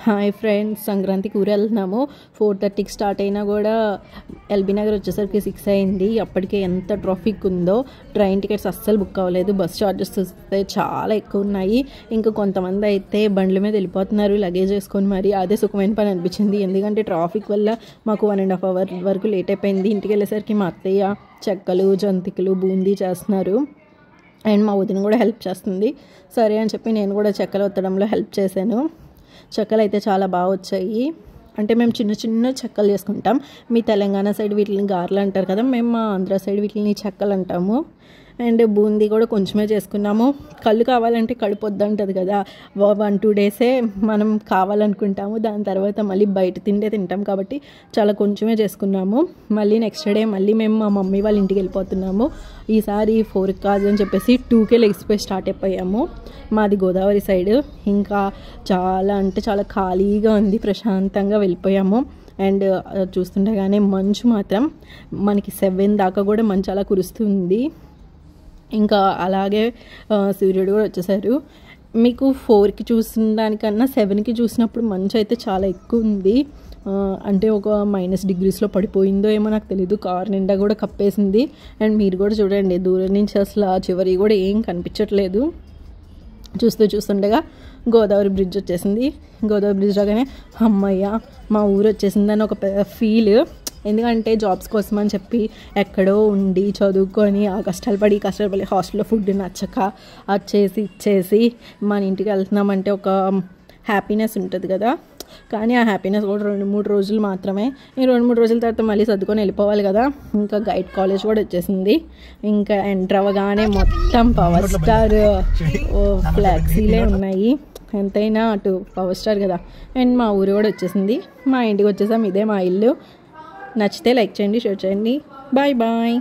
Hi friends, సంక్రాంతికి ఊరు వెళ్తున్నాము. 4:30కి స్టార్ట్ అయినా కూడా ఎల్బీ నగర్ వచ్చేసరికి 6 అయింది. అప్పటికే ఎంత ట్రాఫిక్ ఉందో. ట్రైన్ టికెట్స్ అస్సలు బుక్ అవ్వలేదు. బస్ ఛార్జెస్ చూస్తే చాలా ఎక్కువ ఉన్నాయి. ఇంకా కొంతమంది అయితే బండ్ల మీద వెళ్ళిపోతున్నారు లగేజ్ వేసుకొని. మరి అదే సుఖమైన పని అనిపించింది, ఎందుకంటే ట్రాఫిక్ వల్ల మాకు 1.5 అవర్ వరకు లేట్ అయిపోయింది. ఇంటికి వెళ్ళేసరికి మా అత్తయ్య చెక్కలు, జంతికలు, బూందీ చేస్తున్నారు. అండ్ మా వదిన కూడా హెల్ప్ చేస్తుంది. సరే అని చెప్పి నేను కూడా చెక్కలు ఒత్తడంలో హెల్ప్ చేశాను. చెక్కలు అయితే చాలా బాగా వచ్చాయి. అంటే మేము చిన్న చిన్న చెక్కలు చేసుకుంటాం. మీ తెలంగాణ సైడ్ వీటిని గారెలు అంటారు కదా, మేము మా ఆంధ్ర సైడ్ వీటిని చెక్కలు అంటాము. అండ్ బూందీ కూడా కొంచెమే చేసుకున్నాము. కళ్ళు కావాలంటే కడుపు వద్దంటుంది కదా, 1-2 డేసే మనం కావాలనుకుంటాము. దాని తర్వాత మళ్ళీ బయట తిండే తింటాం కాబట్టి చాలా కొంచెమే చేసుకున్నాము. మళ్ళీ నెక్స్ట్ డే మళ్ళీ మేము మా మమ్మీ వాళ్ళ ఇంటికి వెళ్ళిపోతున్నాము. ఈసారి 4 కాదు అని చెప్పేసి 2కే లెగ్సిపోయి స్టార్ట్ అయిపోయాము. మాది గోదావరి సైడ్. ఇంకా చాలా అంటే చాలా ఖాళీగా ఉంది, ప్రశాంతంగా వెళ్ళిపోయాము. అండ్ చూస్తుండగానే మంచు మాత్రం మనకి 7 దాకా కూడా మంచు అలా కురుస్తుంది. ఇంకా అలాగే సూర్యుడు కూడా వచ్చేసారు. మీకు 4కి చూసిన దానికన్నా 7కి చూసినప్పుడు మంచు అయితే చాలా ఎక్కువ ఉంది. అంటే ఒక -డిగ్రీస్లో పడిపోయిందో ఏమో నాకు తెలీదు. కార్ నిండా కూడా కప్పేసింది. అండ్ మీరు కూడా చూడండి, దూరం నుంచి అసలు ఆ చివరి కూడా ఏం కనిపించట్లేదు. చూస్తుండగా గోదావరి బ్రిడ్జ్ వచ్చేసింది. గోదావరి బ్రిడ్జ్ రాగానే అమ్మయ్య మా ఊరు వచ్చేసిందని ఒక ఫీల్. ఎందుకంటే జాబ్స్ కోసం అని చెప్పి ఎక్కడో ఉండి చదువుకొని ఆ కష్టపడి హాస్టల్లో ఫుడ్ నచ్చక ఇచ్చేసి మన ఇంటికి వెళ్తున్నామంటే ఒక హ్యాపీనెస్ ఉంటుంది కదా. కానీ ఆ హ్యాపీనెస్ కూడా 2-3 రోజులు మాత్రమే. ఈ 2-3 రోజుల తర్వాత మళ్ళీ సర్దుకొని వెళ్ళిపోవాలి కదా. ఇంకా గైడ్ కాలేజ్ కూడా వచ్చేసింది. ఇంకా ఎంటర్ అవ్వగానే మొత్తం పవర్ స్టార్ ఫ్లాక్సీలే ఉన్నాయి. ఎంతైనా అటు పవర్ స్టార్ కదా. అండ్ మా ఊరు కూడా వచ్చేసింది. మా ఇంటికి వచ్చేసాం. ఇదే మా ఇల్లు. నచ్చితే లైక్ చేయండి, షేర్ చేయండి. Bye bye.